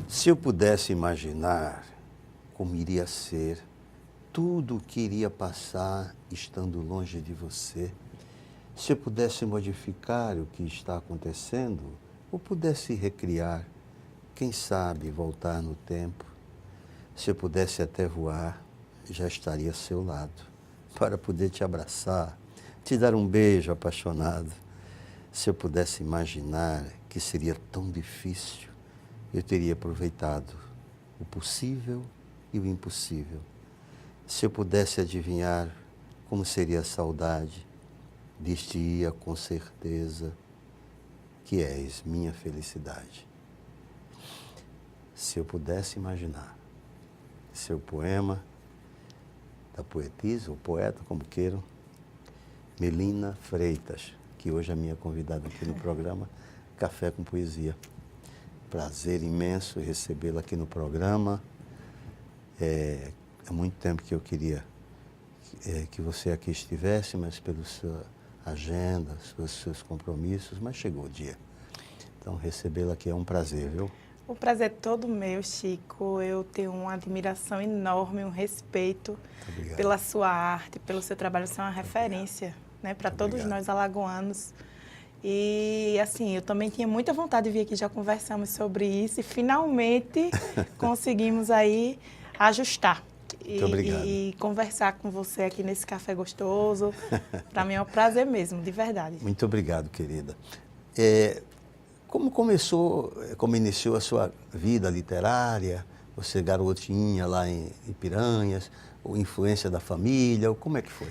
Se eu pudesse imaginar como iria ser tudo o que iria passar estando longe de você, se eu pudesse modificar o que está acontecendo, ou pudesse recriar, quem sabe voltar no tempo, se eu pudesse até voar, já estaria ao seu lado, para poder te abraçar, te dar um beijo apaixonado. Se eu pudesse imaginar que seria tão difícil, eu teria aproveitado o possível e o impossível. Se eu pudesse adivinhar como seria a saudade, dir-te-ia com certeza que és minha felicidade. Se eu pudesse imaginar seu poema, da poetisa ou poeta, como queiram, Melina Freitas, que hoje é a minha convidada aqui no programa Café com Poesia. Prazer imenso recebê-la aqui no programa. Há muito tempo que eu queria que você aqui estivesse, mas pela sua agenda, seus compromissos, mas chegou o dia. Então, recebê-la aqui é um prazer, viu? O prazer é todo meu, Chico. Eu tenho uma admiração enorme, um respeito pela sua arte, pelo seu trabalho. Você é uma referência, né, para todos nós alagoanos. E, assim, eu também tinha muita vontade de vir aqui, já conversamos sobre isso e finalmente conseguimos aí ajustar. E conversar com você aqui nesse café gostoso. Para mim é um prazer mesmo, de verdade. Muito obrigado, querida. Como iniciou a sua vida literária? Você garotinha lá em Piranhas, ou influência da família, ou como é que foi?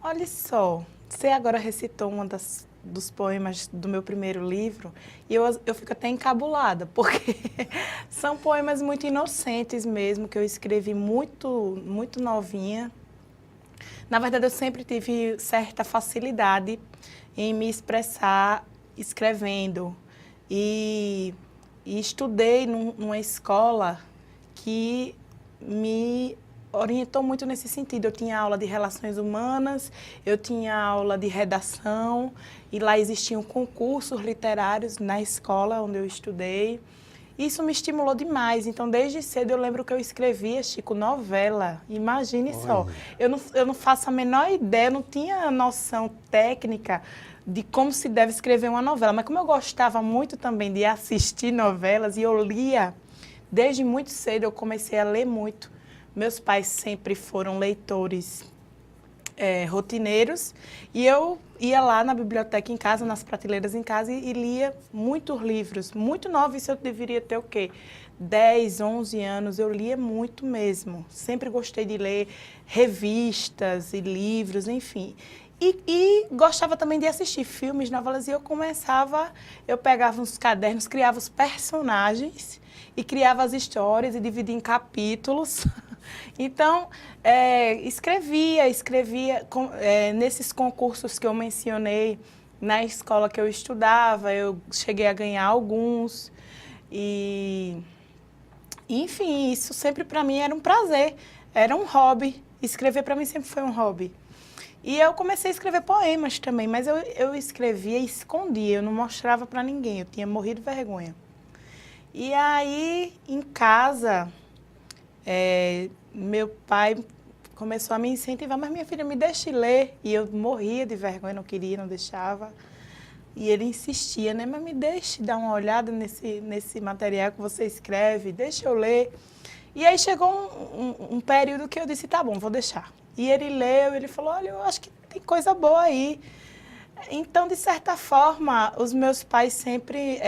Olha só, você agora recitou dos poemas do meu primeiro livro e eu fico até encabulada, porque são poemas muito inocentes mesmo, que eu escrevi muito, muito novinha. Na verdade, eu sempre tive certa facilidade em me expressar escrevendo. E estudei numa escola que me orientou muito nesse sentido. Eu tinha aula de relações humanas, eu tinha aula de redação, e lá existiam concursos literários na escola onde eu estudei. Isso me estimulou demais. Então, desde cedo, eu lembro que eu escrevia, Chico, novela. Imagine só. Eu não faço a menor ideia, não tinha noção técnica de como se deve escrever uma novela. Mas como eu gostava muito também de assistir novelas e eu lia, desde muito cedo eu comecei a ler muito. Meus pais sempre foram leitores rotineiros e eu ia lá na biblioteca em casa, nas prateleiras em casa e lia muitos livros. Muito nova, isso eu deveria ter o quê? 10, 11 anos, eu lia muito mesmo. Sempre gostei de ler revistas e livros, enfim. E gostava também de assistir filmes, novelas, e eu pegava uns cadernos, criava os personagens e criava as histórias e dividia em capítulos. Então, escrevia nesses concursos que eu mencionei, na escola que eu estudava, eu cheguei a ganhar alguns. Enfim, isso sempre para mim era um prazer, era um hobby. Escrever para mim sempre foi um hobby. E eu comecei a escrever poemas também, mas eu escrevia e escondia, eu não mostrava para ninguém, eu tinha morrido de vergonha. E aí, em casa, meu pai começou a me incentivar, mas minha filha, me deixe ler. E eu morria de vergonha, não queria, não deixava. E ele insistia, né? Mas me deixe dar uma olhada nesse material que você escreve, deixa eu ler. E aí chegou um período que eu disse, tá bom, vou deixar. E ele leu, ele falou, olha, eu acho que tem coisa boa aí. Então, de certa forma, os meus pais sempre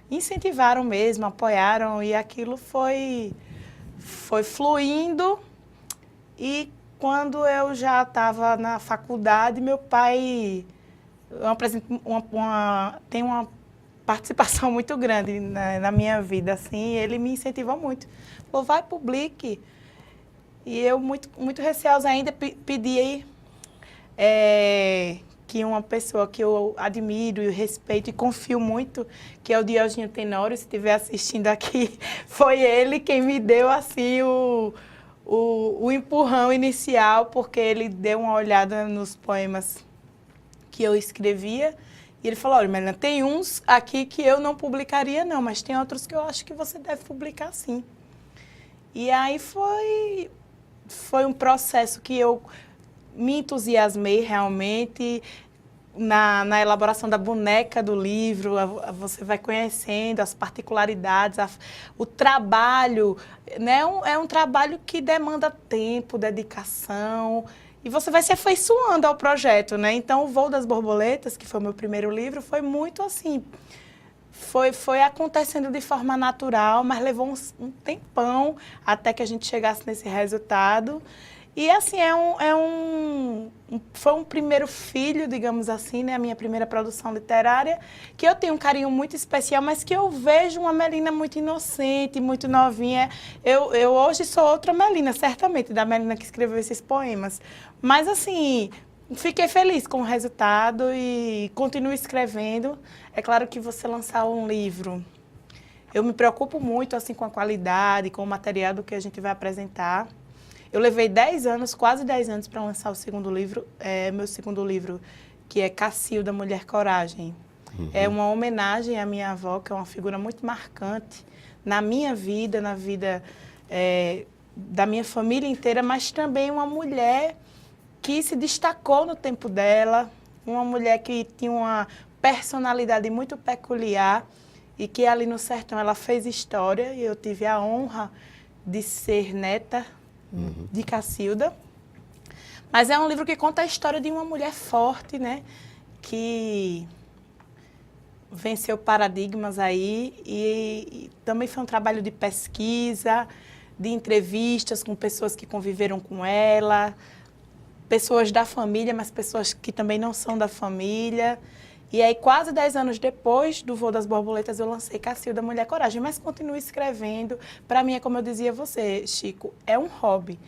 incentivaram mesmo, apoiaram, e aquilo foi fluindo. E quando eu já estava na faculdade, meu pai tem uma participação muito grande na minha vida, assim, ele me incentivou muito. Falou, vai, publique. E eu, muito, muito receosa ainda, pedi que uma pessoa que eu admiro e respeito e confio muito, que é o Diogênio Tenório, se estiver assistindo aqui, foi ele quem me deu, assim, o empurrão inicial, porque ele deu uma olhada nos poemas que eu escrevia E ele falou, olha, Melina, tem uns aqui que eu não publicaria não, mas tem outros que eu acho que você deve publicar sim. E aí foi um processo que eu me entusiasmei realmente na elaboração da boneca do livro. Você vai conhecendo as particularidades, o trabalho, né? É um trabalho que demanda tempo, dedicação, e você vai se afeiçoando ao projeto, né? Então, o Voo das Borboletas, que foi o meu primeiro livro, foi muito assim, foi acontecendo de forma natural, mas levou um tempão até que a gente chegasse nesse resultado. E assim, foi um primeiro filho, digamos assim, né? A minha primeira produção literária, que eu tenho um carinho muito especial, mas que eu vejo uma Melina muito inocente, muito novinha. Eu hoje sou outra Melina, certamente, da Melina que escreveu esses poemas. Mas assim, fiquei feliz com o resultado e continuo escrevendo. É claro que você lançar um livro, eu me preocupo muito assim, com a qualidade, com o material do que a gente vai apresentar. Eu levei 10 anos, quase 10 anos, para lançar o segundo livro, meu segundo livro, que é Cacilda, Mulher Coragem. Uhum. É uma homenagem à minha avó, que é uma figura muito marcante na minha vida, na vida da minha família inteira, mas também uma mulher que se destacou no tempo dela, uma mulher que tinha uma personalidade muito peculiar e que ali no sertão ela fez história, e eu tive a honra de ser neta de Cacilda. Mas é um livro que conta a história de uma mulher forte, né? Que venceu paradigmas aí e também foi um trabalho de pesquisa, de entrevistas com pessoas que conviveram com ela, pessoas da família, mas pessoas que também não são da família. E aí, quase 10 anos depois do Voo das Borboletas, eu lancei Cacilda, Mulher Coragem, mas continuo escrevendo. Para mim, é como eu dizia a você, Chico, é um hobby.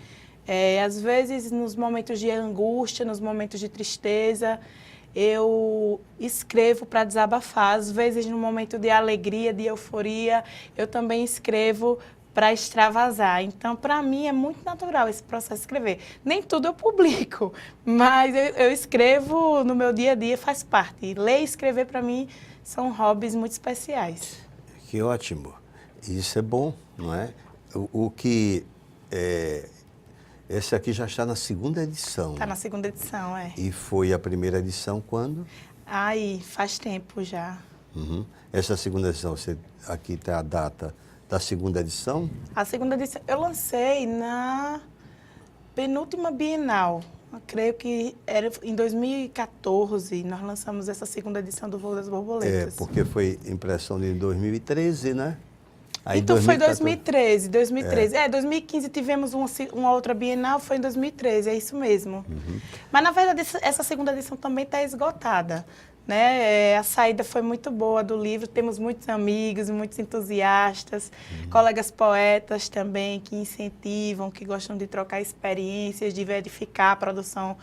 Às vezes, nos momentos de angústia, nos momentos de tristeza, eu escrevo para desabafar. Às vezes, no momento de alegria, de euforia, eu também escrevo para extravasar. Então, para mim, é muito natural esse processo de escrever. Nem tudo eu publico, mas eu escrevo no meu dia a dia, faz parte. Ler e escrever, para mim, são hobbies muito especiais. Que ótimo. Isso é bom, não é? Esse aqui já está na segunda edição. Está na segunda edição, E foi a primeira edição quando? Ai, faz tempo já. Uhum. Essa segunda edição, aqui está a data da segunda edição? A segunda edição eu lancei na penúltima Bienal. Eu creio que era em 2014, nós lançamos essa segunda edição do Voo das Borboletas. Porque foi impressão de 2013, né? Aí então 2014... foi 2013. 2015 tivemos uma outra Bienal, foi em 2013, é isso mesmo. Uhum. Mas, na verdade, essa segunda edição também está esgotada. Né? A saída foi muito boa do livro, temos muitos amigos, muitos entusiastas, colegas poetas também que incentivam, que gostam de trocar experiências, de verificar a produção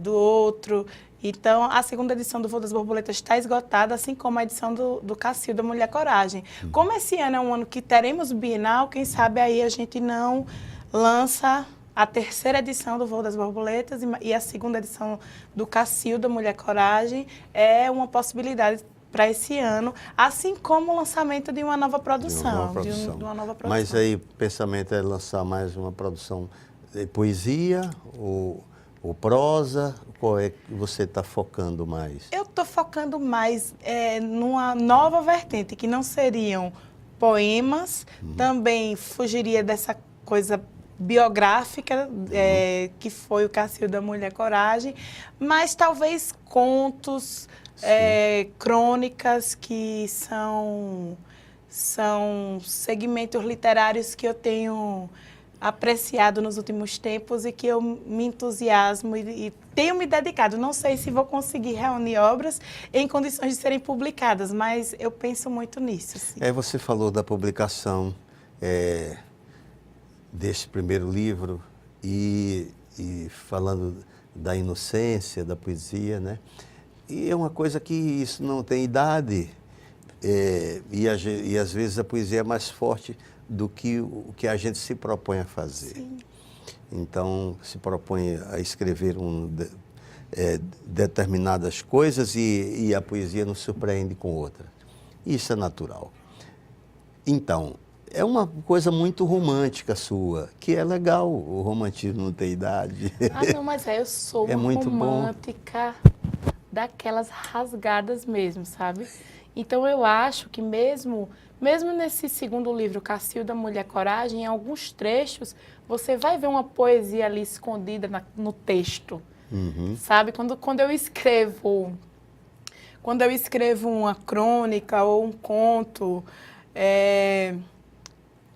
do outro. Então, a segunda edição do Voo das Borboletas está esgotada, assim como a edição do Cacilda, Mulher Coragem. Como esse ano é um ano que teremos o Bienal, quem sabe aí a gente não lança a terceira edição do Voo das Borboletas e a segunda edição do Cacilda, Mulher Coragem, é uma possibilidade para esse ano, assim como o lançamento de uma nova produção. De uma nova produção. Mas aí o pensamento é lançar mais uma produção de poesia ou prosa? Qual é que você está focando mais? Eu estou focando mais numa nova vertente, que não seriam poemas, também fugiria dessa coisa biográfica, que foi o Cacilda, Mulher Coragem, mas talvez contos, crônicas, que são segmentos literários que eu tenho apreciado nos últimos tempos e que eu me entusiasmo e tenho me dedicado. Não sei se vou conseguir reunir obras em condições de serem publicadas, mas eu penso muito nisso. Sim. Você falou da publicação deste primeiro livro e falando da inocência, da poesia, né? E é uma coisa que isso não tem idade e às vezes a poesia é mais forte do que o que a gente se propõe a fazer. Sim. Então, se propõe a escrever determinadas coisas e a poesia nos surpreende com outras. Isso é natural. Então, é uma coisa muito romântica sua, que é legal, o romantismo não tem idade. Ah, não, mas eu sou É uma muito bom. romântica daquelas rasgadas mesmo, sabe? Então eu acho que mesmo nesse segundo livro, Cacilda, Mulher Coragem, em alguns trechos, você vai ver uma poesia ali escondida no texto, sabe? Quando eu escrevo uma crônica ou um conto,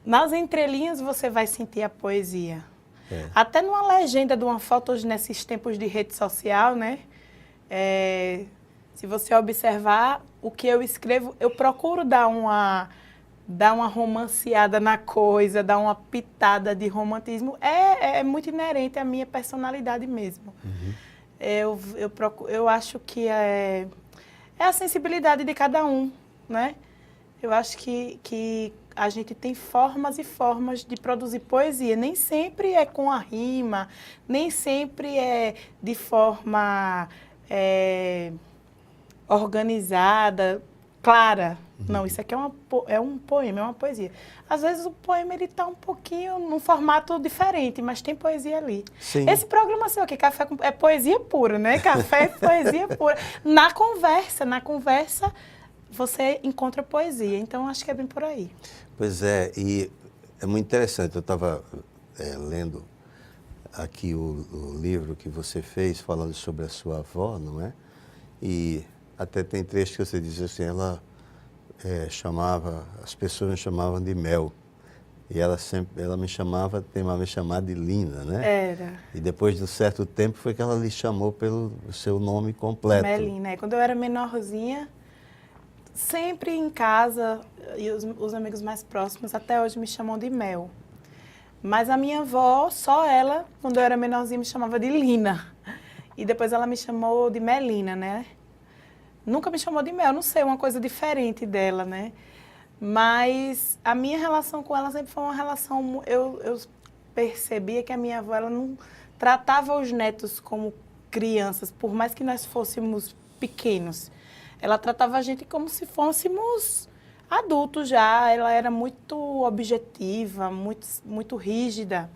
nas entrelinhas você vai sentir a poesia. Até numa legenda de uma foto, hoje nesses tempos de rede social, né? Se você observar o que eu escrevo, eu procuro dar uma romanceada na coisa, dar uma pitada de romantismo. É muito inerente à minha personalidade mesmo. Eu acho que é a sensibilidade de cada um, né? Eu acho que a gente tem formas e formas de produzir poesia. Nem sempre é com a rima, nem sempre é de forma organizada, clara. Não, isso aqui é um poema, é uma poesia. Às vezes o poema está um pouquinho num formato diferente, mas tem poesia ali. Sim. Esse programa seu aqui, Café é poesia pura, né? Café é poesia pura. Na conversa, você encontra poesia. Então, acho que é bem por aí. Pois é, e é muito interessante. Eu estava lendo aqui o livro que você fez, falando sobre a sua avó, não é? E até tem trechos que você diz assim, ela as pessoas me chamavam de Mel. E ela me teimava me chamar de Lina, né? Era. E depois de um certo tempo foi que ela lhe chamou pelo seu nome completo. Melina. Quando eu era menorzinha, sempre em casa, e os amigos mais próximos até hoje me chamam de Mel. Mas a minha avó, só ela, quando eu era menorzinha, me chamava de Lina. E depois ela me chamou de Melina, né? Nunca me chamou de Mel, não sei, uma coisa diferente dela, né? Mas a minha relação com ela sempre foi uma relação... Eu percebia que a minha avó, ela não tratava os netos como crianças, por mais que nós fôssemos pequenos. Ela tratava a gente como se fôssemos adultos já. Ela era muito objetiva, muito rígida,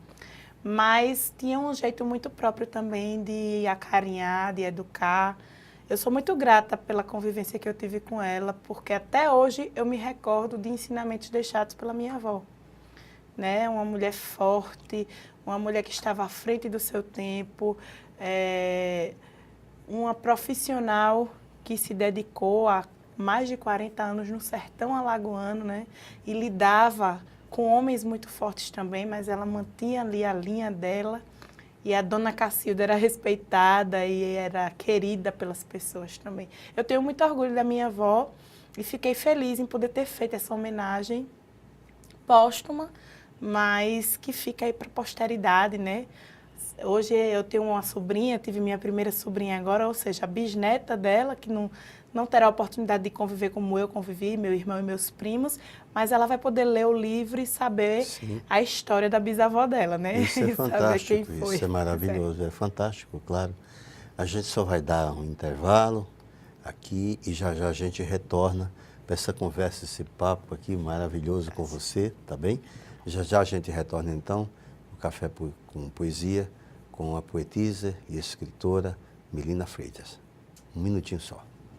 mas tinha um jeito muito próprio também de acarinhar, de educar. Eu sou muito grata pela convivência que eu tive com ela, porque até hoje eu me recordo de ensinamentos deixados pela minha avó. Né? Uma mulher forte, uma mulher que estava à frente do seu tempo, uma profissional que se dedicou há mais de 40 anos no sertão alagoano, né? E lidava com homens muito fortes também, mas ela mantinha ali a linha dela. E a dona Cacilda era respeitada e era querida pelas pessoas também. Eu tenho muito orgulho da minha avó e fiquei feliz em poder ter feito essa homenagem póstuma, mas que fica aí para a posteridade, né? Hoje eu tenho uma sobrinha, tive minha primeira sobrinha agora, ou seja, a bisneta dela, que não terá a oportunidade de conviver como eu convivi, meu irmão e meus primos, mas ela vai poder ler o livro e saber a história da bisavó dela, né? Isso é fantástico, quem foi. Isso é maravilhoso, é fantástico, claro. A gente só vai dar um intervalo aqui e já já a gente retorna para essa conversa, esse papo aqui maravilhoso com você, tá bem? Já já a gente retorna então, o Café com Poesia, com a poetisa e escritora Melina Freitas. Um minutinho só.